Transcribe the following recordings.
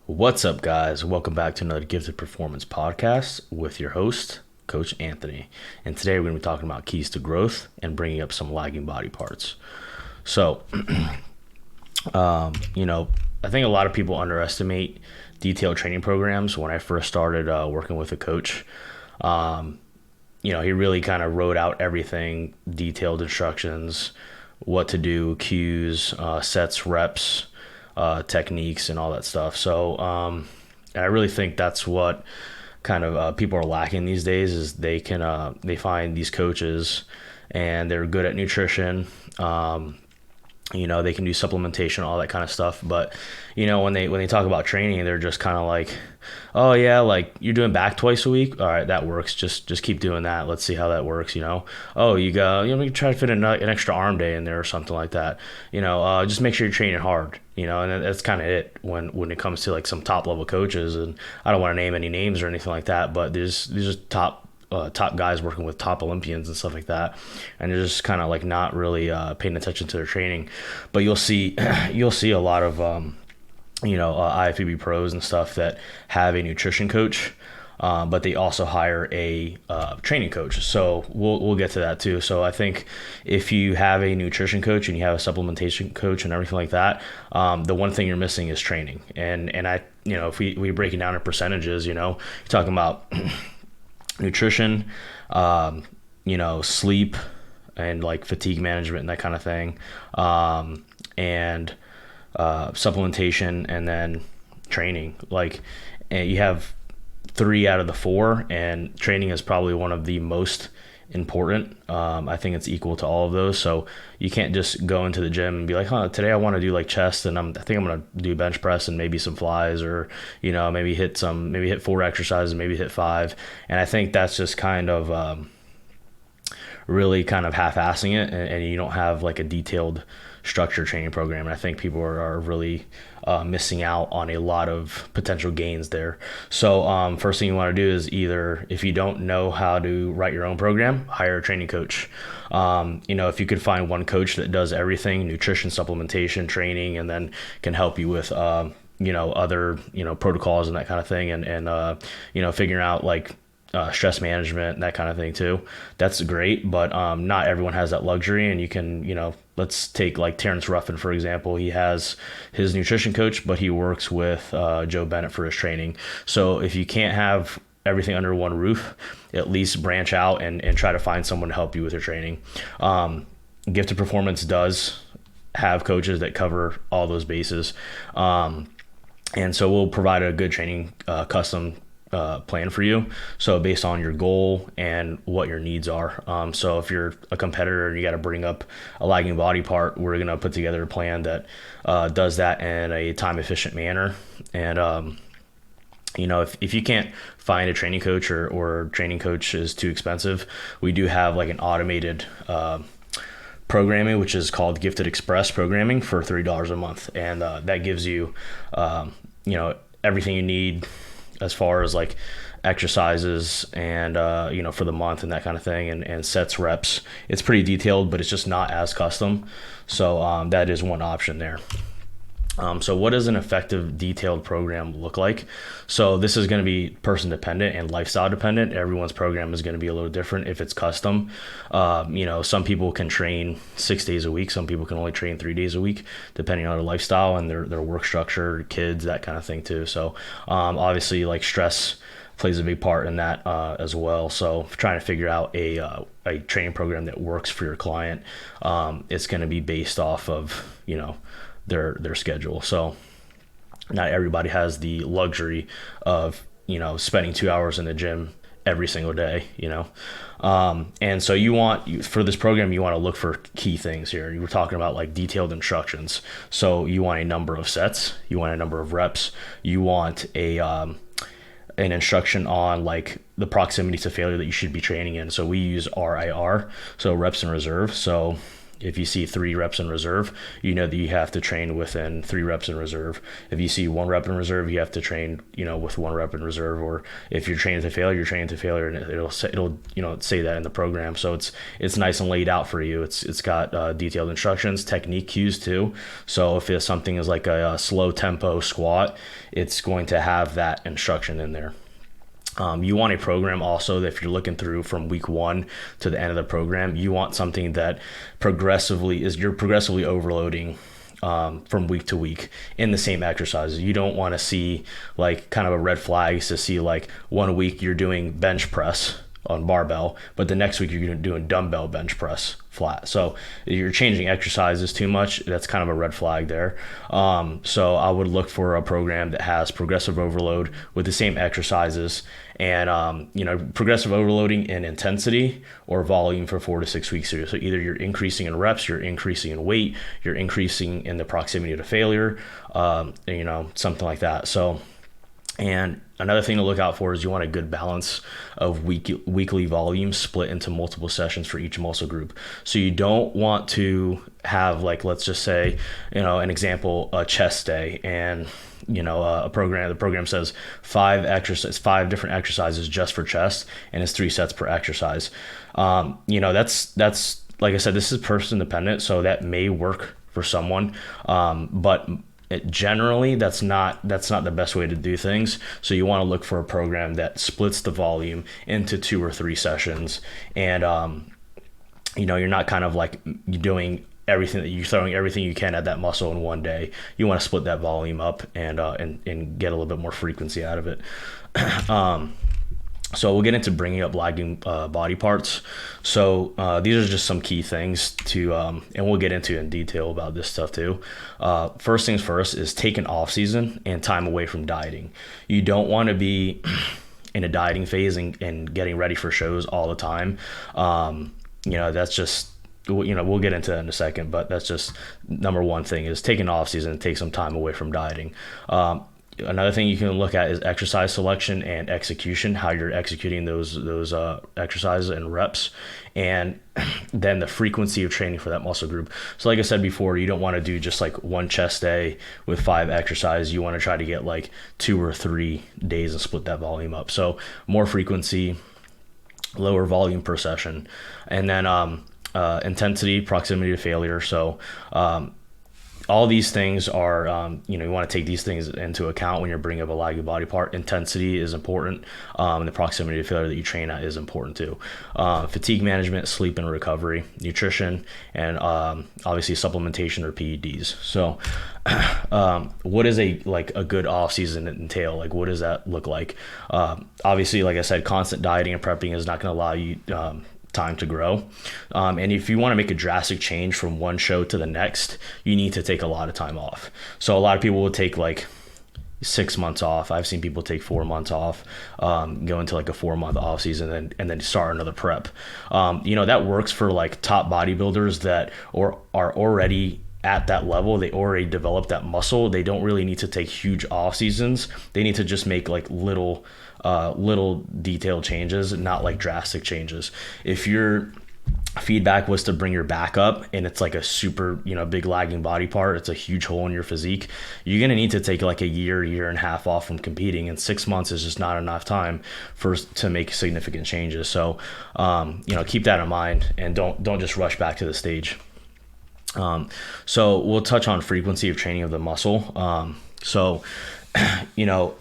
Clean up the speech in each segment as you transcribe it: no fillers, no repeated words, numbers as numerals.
What's up, guys? Welcome back to another Gifted Performance podcast with your host, Coach Anthony. And today we're going to be talking about keys to growth and bringing up some lagging body parts. So, I think a lot of people underestimate detailed training programs. When I first started working with a coach, he really kind of wrote out everything, detailed instructions, what to do, cues, sets, reps, techniques, and all that stuff. So I really think that's what kind of people are lacking these days is they find these coaches and they're good at nutrition. They can do supplementation, all that kind of stuff. But, when they talk about training, they're just kind of like, oh yeah, like you're doing back twice a week. All right, that works. Just keep doing that. Let's see how that works. Oh, you go, you try to fit an extra arm day in there or something like that. Just make sure you're training hard, and that's kind of it when it comes to like some top level coaches. And I don't want to name any names or anything like that, but these are top guys working with top Olympians and stuff like that, and they're just kind of like not really paying attention to their training. But you'll see a lot of IFBB pros and stuff that have a nutrition coach, but they also hire a training coach. So we'll get to that too. So I think if you have a nutrition coach and you have a supplementation coach and everything like that, the one thing you're missing is training. And I if we break it down in percentages, you're talking about nutrition, sleep, and like fatigue management and that kind of thing, and supplementation, and then training. And you have 3 out of the 4, and training is probably one of the most important. I think it's equal to all of those. So you can't just go into the gym and be like, today I want to do like chest, and I think I'm going to do bench press and maybe some flies, or, maybe hit 4 exercises, maybe hit 5. And I think that's just kind of, really kind of half-assing it, and you don't have like a detailed structured training program. And I think people are really missing out on a lot of potential gains there. So first thing you want to do is, either if you don't know how to write your own program, hire a training coach. If you could find one coach that does everything, nutrition, supplementation, training, and then can help you with other protocols and that kind of thing, and figuring out like stress management and that kind of thing too. That's great, but not everyone has that luxury. And you can, let's take like Terrence Ruffin, for example. He has his nutrition coach, but he works with Joe Bennett for his training. So if you can't have everything under one roof, at least branch out and try to find someone to help you with your training. Gifted Performance does have coaches that cover all those bases. And so we'll provide a good training custom plan for you, so based on your goal and what your needs are. So if you're a competitor and you got to bring up a lagging body part, we're going to put together a plan that does that in a time efficient manner. And if you can't find a training coach, or training coach is too expensive, we do have like an automated programming, which is called Gifted Express programming, for $3 a month. And that gives you everything you need as far as like exercises and for the month and that kind of thing, and sets, reps. It's pretty detailed, but it's just not as custom. So that is one option there. So what does an effective detailed program look like? So this is going to be person dependent and lifestyle dependent. Everyone's program is going to be a little different if it's custom. Some people can train 6 days a week. Some people can only train 3 days a week, depending on their lifestyle and their work structure, kids, that kind of thing too. So obviously like stress plays a big part in that as well. So trying to figure out a training program that works for your client, it's going to be based off of, their schedule. So not everybody has the luxury of spending 2 hours in the gym every single day, and so for this program, you want to look for key things here. You were talking about like detailed instructions. So you want a number of sets, you want a number of reps, you want an instruction on like the proximity to failure that you should be training in. So we use RIR, so reps in reserve. So If you see 3 reps in reserve, you know that you have to train within 3 reps in reserve. If you see 1 rep in reserve, you have to train, with 1 rep in reserve. Or if you're training to failure, you're training to failure, and it'll say that in the program. So it's nice and laid out for you. It's got detailed instructions, technique cues too. So if something is like a slow tempo squat, it's going to have that instruction in there. You want a program also that if you're looking through from week 1 to the end of the program, you want something that you're progressively overloading from week to week in the same exercises. You don't want to see like kind of a red flag to see like 1 week you're doing bench press on barbell, but the next week you're doing dumbbell bench press flat. So you're changing exercises too much. That's kind of a red flag there. So I would look for a program that has progressive overload with the same exercises, and progressive overloading in intensity or volume for 4 to 6 weeks. So either you're increasing in reps, you're increasing in weight, you're increasing in the proximity to failure, something like that. So, and another thing to look out for is you want a good balance of weekly volume split into multiple sessions for each muscle group. So you don't want to have, like, let's just say, an example, a chest day, and the program says 5 different exercises just for chest, and it's 3 sets per exercise. That's like I said, this is person dependent, so that may work for someone, but generally that's not the best way to do things. So you want to look for a program that splits the volume into 2 or 3 sessions, and you're not kind of like doing everything, that you're throwing everything you can at that muscle in one day. You want to split that volume up and get a little bit more frequency out of it. So we'll get into bringing up lagging body parts. So these are just some key things to, and we'll get into in detail about this stuff too. First things first is take an off season and time away from dieting. You don't want to be in a dieting phase and getting ready for shows all the time. That's just, we'll get into that in a second, but that's just number one thing, is take an off season and take some time away from dieting. Another thing you can look at is exercise selection and execution, how you're executing those exercises and reps, and then the frequency of training for that muscle group. So like I said before, you don't want to do just like 1 chest day with 5 exercises. You want to try to get like 2 or 3 days and split that volume up. So more frequency, lower volume per session, and then intensity, proximity to failure. So all these things are, you want to take these things into account when you're bringing up a lagging body part. Intensity is important, and the proximity to failure that you train at is important too. Fatigue management, sleep and recovery, nutrition, and obviously supplementation or PEDs. So what does a good off season entail? Like, what does that look like? Obviously, like I said, constant dieting and prepping is not going to allow you time to grow, and if you want to make a drastic change from one show to the next, you need to take a lot of time off. So a lot of people will take like 6 months off. I've seen people take 4 months off, go into like a 4-month off season, and then start another prep. That works for like top bodybuilders that are already at that level. They already developed that muscle. They don't really need to take huge off seasons. They need to just make like little detailed changes, not like drastic changes. If your feedback was to bring your back up and it's like a super big lagging body part, it's a huge hole in your physique, you're going to need to take like a year and a half off from competing, and 6 months is just not enough time to make significant changes. So keep that in mind, and don't just rush back to the stage. So we'll touch on frequency of training of the muscle. A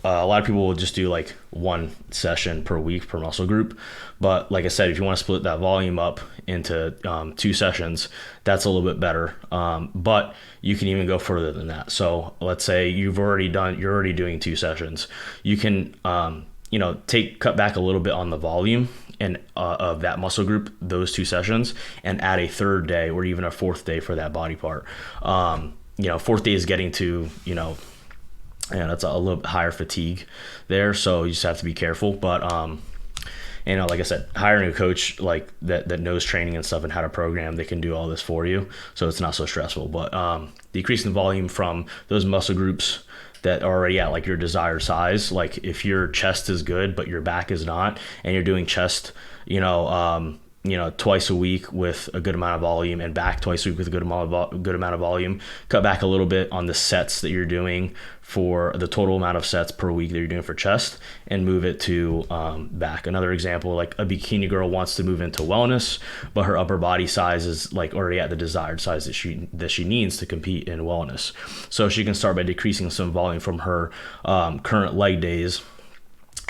lot of people will just do like 1 session per week per muscle group. But like I said, if you want to split that volume up into 2 sessions, that's a little bit better. But you can even go further than that. So let's say you're already doing 2 sessions. You can, cut back a little bit on the volume and of that muscle group, those 2 sessions, and add a 3rd day or even a 4th day for that body part. 4th day is getting to, and it's a little bit higher fatigue there, so you just have to be careful. But like I said, hiring a coach like that knows training and stuff and how to program, they can do all this for you, so it's not so stressful. But decreasing the volume from those muscle groups that are already at like your desired size. Like if your chest is good but your back is not, and you're doing chest twice a week with a good amount of volume, and back twice a week with a good amount of volume. Cut back a little bit on the sets that you're doing for the total amount of sets per week that you're doing for chest, and move it to back. Another example, like a bikini girl wants to move into wellness, but her upper body size is like already at the desired size that she needs to compete in wellness. So she can start by decreasing some volume from her current leg days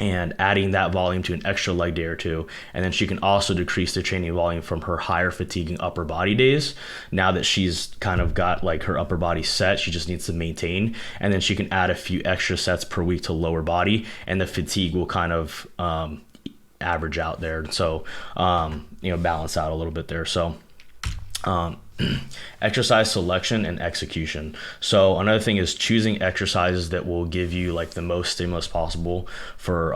and adding that volume to an extra leg day or two. And then she can also decrease the training volume from her higher fatiguing upper body days. Now that she's kind of got like her upper body set, she just needs to maintain. And then she can add a few extra sets per week to lower body, and the fatigue will kind of average out there. So, balance out a little bit there. So, exercise selection and execution. So another thing is choosing exercises that will give you like the most stimulus possible for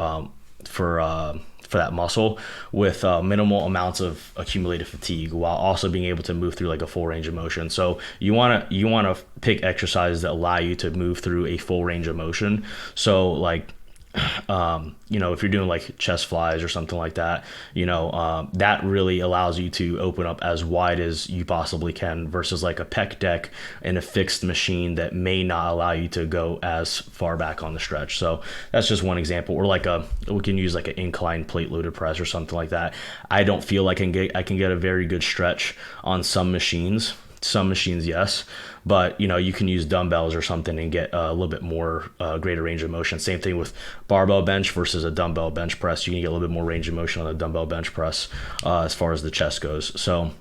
that muscle with minimal amounts of accumulated fatigue, while also being able to move through like a full range of motion. So you want to pick exercises that allow you to move through a full range of motion. So like if you're doing like chest flies or something like that, that really allows you to open up as wide as you possibly can, versus like a pec deck and a fixed machine that may not allow you to go as far back on the stretch. So that's just one example. Or like we can use like an incline plate loaded press or something like that. I don't feel I can get a very good stretch on some machines. Some machines, yes, but you can use dumbbells or something and get a little bit more greater range of motion. Same thing with barbell bench versus a dumbbell bench press. You can get a little bit more range of motion on a dumbbell bench press as far as the chest goes. So,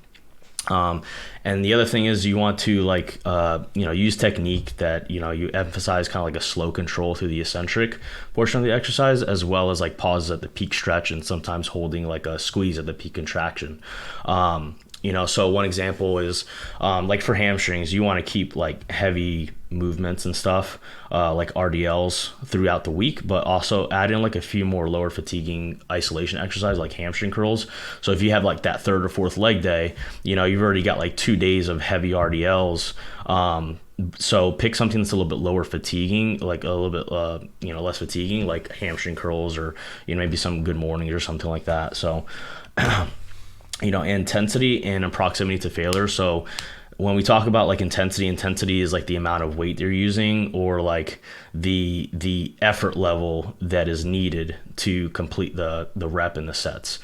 and the other thing is you want to use technique that, you emphasize kind of like a slow control through the eccentric portion of the exercise, as well as like pauses at the peak stretch and sometimes holding like a squeeze at the peak contraction. So one example is like for hamstrings, you want to keep like heavy movements and stuff like RDLs throughout the week, but also add in like a few more lower fatiguing isolation exercises like hamstring curls. So if you have like that third or fourth leg day, you've already got like 2 days of heavy RDLs. So pick something that's a little bit lower fatiguing, like a little bit less fatiguing, like hamstring curls, or maybe some good mornings or something like that. So intensity and proximity to failure. So when we talk about like intensity is like the amount of weight they're using, or like the effort level that is needed to complete the rep and the sets.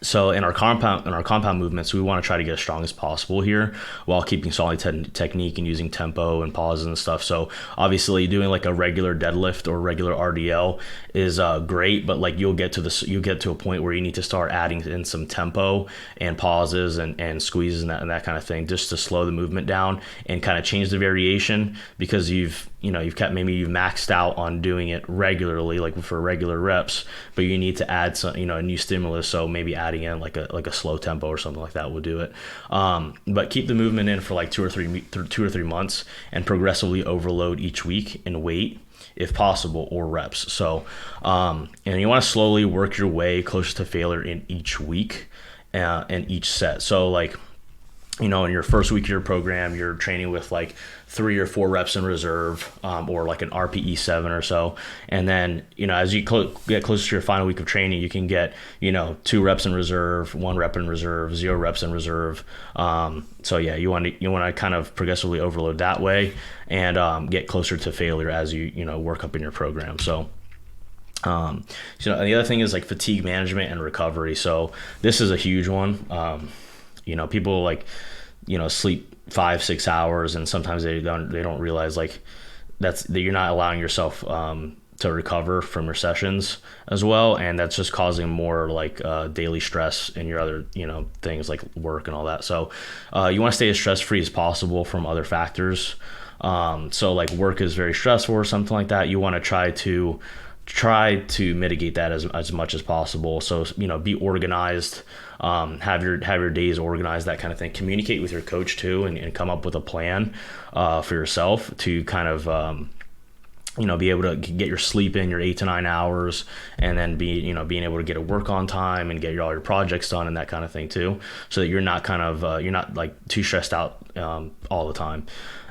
So in our compound movements, we want to try to get as strong as possible here while keeping solid technique and using tempo and pauses and stuff. So obviously doing like a regular deadlift or regular RDL is great, but like you get to a point where you need to start adding in some tempo and pauses and squeezes and that kind of thing, just to slow the movement down and kind of change the variation, because you've maxed out on doing it regularly, like for regular reps, but you need to add some, a new stimulus. So maybe adding in like a slow tempo or something like that will do it. But keep the movement in for like 2 or 3 months, and progressively overload each week in weight, if possible, or reps. So, and you want to slowly work your way closer to failure in each week and each set. So like, in your first week of your program, you're training with like 3 or 4 reps in reserve, or like an RPE 7 or so. And then, as you get closer to your final week of training, you can get, 2 reps in reserve, 1 rep in reserve, 0 reps in reserve. So yeah, you want to kind of progressively overload that way, and get closer to failure as you work up in your program. So. The other thing is like fatigue management and recovery. So this is a huge one. People like, sleep 5-6 hours, and sometimes they don't realize like that you're not allowing yourself to recover from your sessions as well, and that's just causing more like daily stress in your other things like work and all that. So you want to stay as stress free as possible from other factors. So like work is very stressful or something like that. You want to try to mitigate that as much as possible. So be organized, have your days organized, that kind of thing. Communicate with your coach too, and come up with a plan for yourself to kind of be able to get your sleep in, your 8 to 9 hours, and then being able to get to work on time and get all your projects done and that kind of thing too, so that you're not like too stressed out all the time.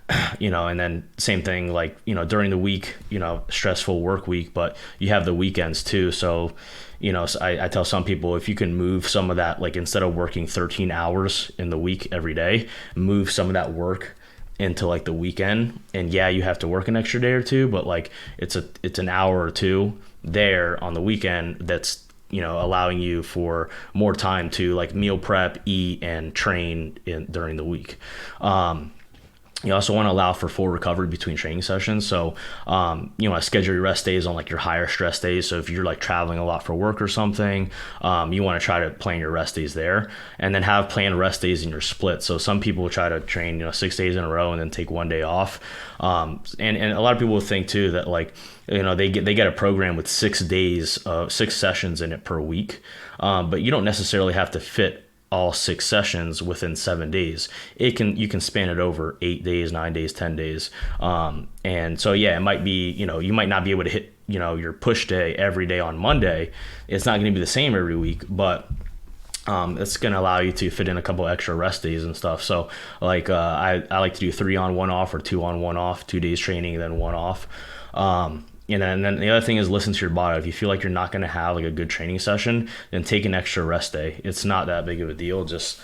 And then same thing, like, during the week, stressful work week, but you have the weekends too. So, so I tell some people, if you can move some of that, like instead of working 13 hours in the week every day, move some of that work into like the weekend, and yeah, you have to work an extra day or two, but like it's an hour or two there on the weekend that's allowing you for more time to like meal prep, eat, and train during the week. You also want to allow for full recovery between training sessions. So, you want to schedule your rest days on like your higher stress days. So if you're like traveling a lot for work or something, you want to try to plan your rest days there, and then have planned rest days in your split. So some people will try to train, 6 days in a row and then take 1 day off. And a lot of people will think too that like, they get a program with 6 days, 6 sessions in it per week. But you don't necessarily have to fit all 6 sessions within 7 days. You can span it over 8 days, 9 days, 10 days. And so, yeah, it might be, you might not be able to hit, your push day every day on Monday. It's not going to be the same every week, but it's going to allow you to fit in a couple extra rest days and stuff. So like, I like to do 3 on 1 off, or 2 on 1 off, 2 days training, then 1 off. And then the other thing is listen to your body. If you feel like you're not going to have like a good training session, then take an extra rest day. It's not that big of a deal. Just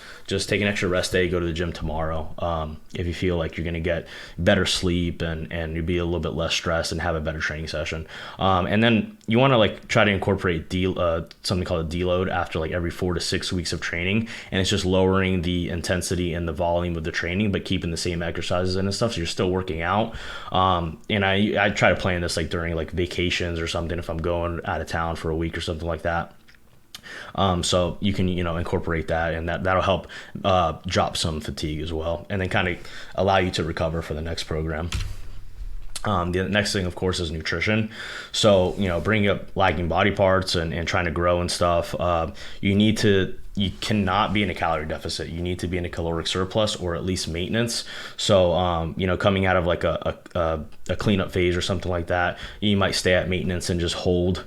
take an extra rest day, go to the gym tomorrow. If you feel like you're going to get better sleep and you'll be a little bit less stressed and have a better training session. And then you want to like try to incorporate something called a deload after like every 4 to 6 weeks of training. And it's just lowering the intensity and the volume of the training, but keeping the same exercises and stuff. So you're still working out. And I try to plan this like during like vacations or something, if I'm going out of town for a week or something like that. So you can, incorporate that, and that'll help drop some fatigue as well, and then kind of allow you to recover for the next program. The next thing, of course, is nutrition. So, bringing up lagging body parts and trying to grow and stuff, you cannot be in a calorie deficit. You need to be in a caloric surplus, or at least maintenance. So, coming out of like a cleanup phase or something like that, you might stay at maintenance and just hold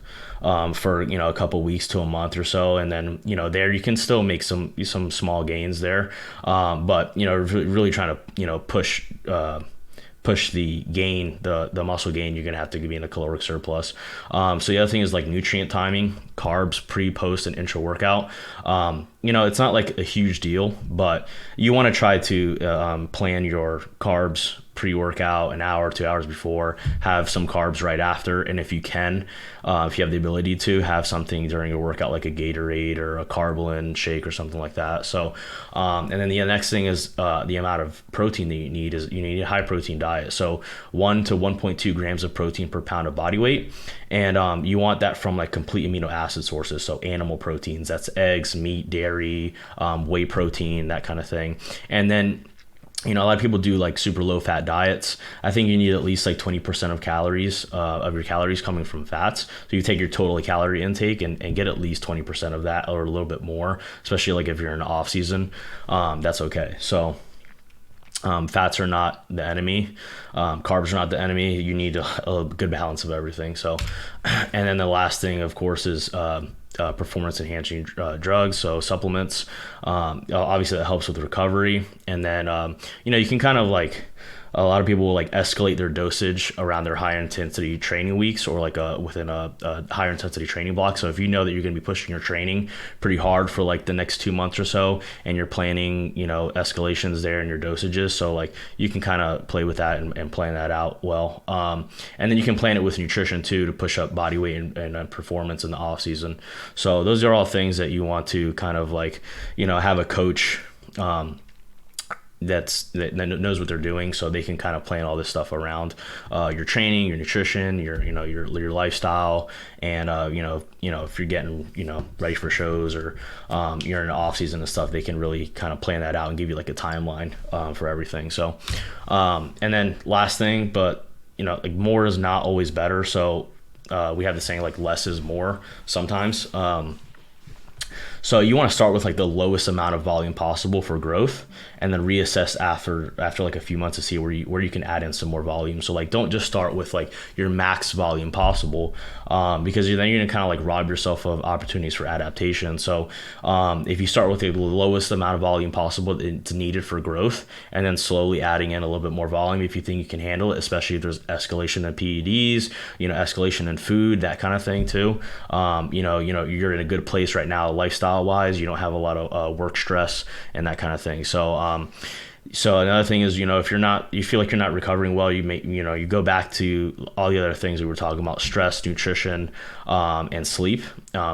for a couple weeks to a month or so, and then there you can still make some small gains there, but really trying to push the gain, the muscle gain, you're gonna have to be in a caloric surplus. So the other thing is like nutrient timing, carbs pre, post, and intra workout. It's not like a huge deal, but you want to try to plan your carbs pre-workout an hour, 2 hours before, have some carbs right after, and if you can, if you have the ability to, have something during your workout like a Gatorade or a Carbolin shake or something like that. So and then the next thing is the amount of protein that you need a high protein diet. So 1 to 1.2 grams of protein per pound of body weight, and you want that from like complete amino acid sources, so animal proteins, that's eggs, meat, dairy, whey protein, that kind of thing. And then a lot of people do like super low fat diets. I think you need at least like 20% of your calories coming from fats. So you take your total calorie intake and get at least 20% of that, or a little bit more, especially like if you're in off season, that's okay. So fats are not the enemy. Carbs are not the enemy. You need a good balance of everything. So, and then the last thing, of course, is performance enhancing drugs, so supplements. Obviously that helps with recovery. And then you can kind of like, a lot of people will like escalate their dosage around their higher intensity training weeks, or like within a higher intensity training block. So if you know that you're going to be pushing your training pretty hard for like the next 2 months or so, and you're planning escalations there in your dosages, so like you can kind of play with that and plan that out well. And then you can plan it with nutrition too, to push up body weight and performance in the off season. So those are all things that you want to kind of like have a coach that knows what they're doing, so they can kind of plan all this stuff around your training, your nutrition, your lifestyle, and if you're getting ready for shows, or you're in the off season and stuff, they can really kind of plan that out and give you like a timeline for everything. So and then last thing, but like more is not always better. So we have the saying like less is more sometimes. So you want to start with like the lowest amount of volume possible for growth, and then reassess after like a few months to see where you can add in some more volume. So like don't just start with like your max volume possible, because then you're gonna kind of like rob yourself of opportunities for adaptation. So if you start with the lowest amount of volume possible it's needed for growth, and then slowly adding in a little bit more volume if you think you can handle it, especially if there's escalation in PEDs, escalation in food, that kind of thing too. You're in a good place right now lifestyle wise. You don't have a lot of work stress and that kind of thing. So another thing is, if you feel like you're not recovering well, you go back to all the other things we were talking about: stress, nutrition, and sleep.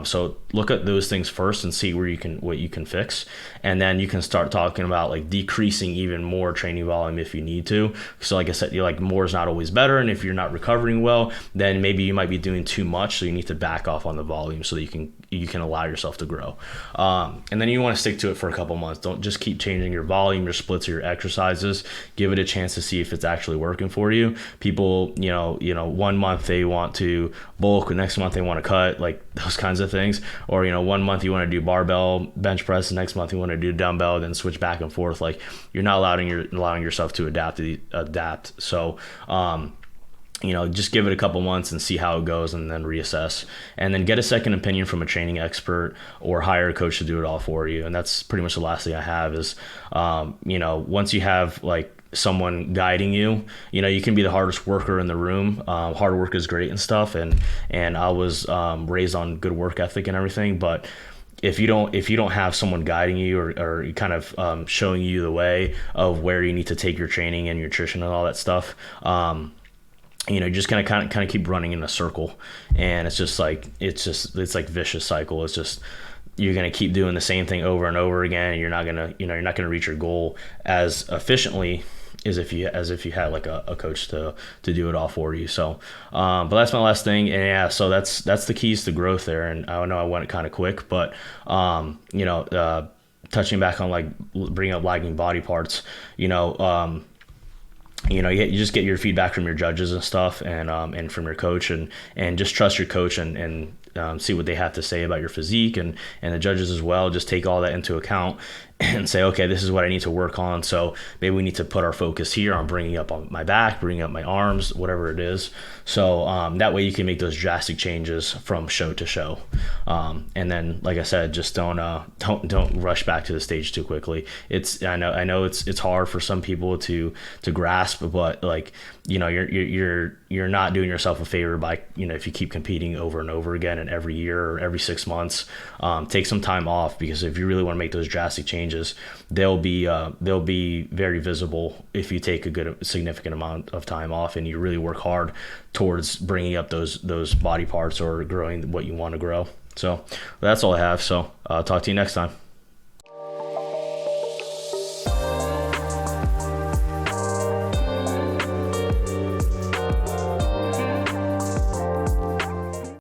So look at those things first and see what you can fix, and then you can start talking about like decreasing even more training volume if you need to. So like I said, more is not always better, and if you're not recovering well, then maybe you might be doing too much, so you need to back off on the volume so that you can allow yourself to grow. And then you want to stick to it for a couple months. Don't just keep changing your volume, your splits, or your exercises. Give it a chance to see if it's actually working for you. People, 1 month they want to bulk, the next month they want to cut, like those kinds of things. Or 1 month you want to do barbell bench press, the next month you want to do dumbbell, then switch back and forth. Like you're not allowing yourself to adapt. So just give it a couple months and see how it goes, and then reassess, and then get a second opinion from a training expert or hire a coach to do it all for you. And that's pretty much the last thing I have is, once you have like someone guiding you, you can be the hardest worker in the room. Hard work is great and stuff. And I was raised on good work ethic and everything, but if you don't have someone guiding you or kind of showing you the way of where you need to take your training and nutrition and all that stuff, you're just gonna kind of keep running in a circle, and it's like vicious cycle. It's just you're gonna keep doing the same thing over and over again, and you're not gonna reach your goal as efficiently as if you had like a coach to do it all for you. So but that's my last thing. And yeah, so that's the keys to growth there. And I know I went kind of quick, but touching back on like bringing up lagging body parts, you just get your feedback from your judges and stuff, and from your coach, and just trust your coach and see what they have to say about your physique, and the judges as well. Just take all that into account and say, okay, this is what I need to work on. So maybe we need to put our focus here on bringing up on my back, bringing up my arms, whatever it is. So that way you can make those drastic changes from show to show. And then, like I said, just don't rush back to the stage too quickly. I know it's hard for some people to grasp, but like, you're not doing yourself a favor by, if you keep competing over and over again, and every year or every 6 months, take some time off, because if you really want to make those drastic changes, they'll be very visible if you take a significant amount of time off and you really work hard towards bringing up those body parts or growing what you want to grow. So that's all I have. So talk to you next time.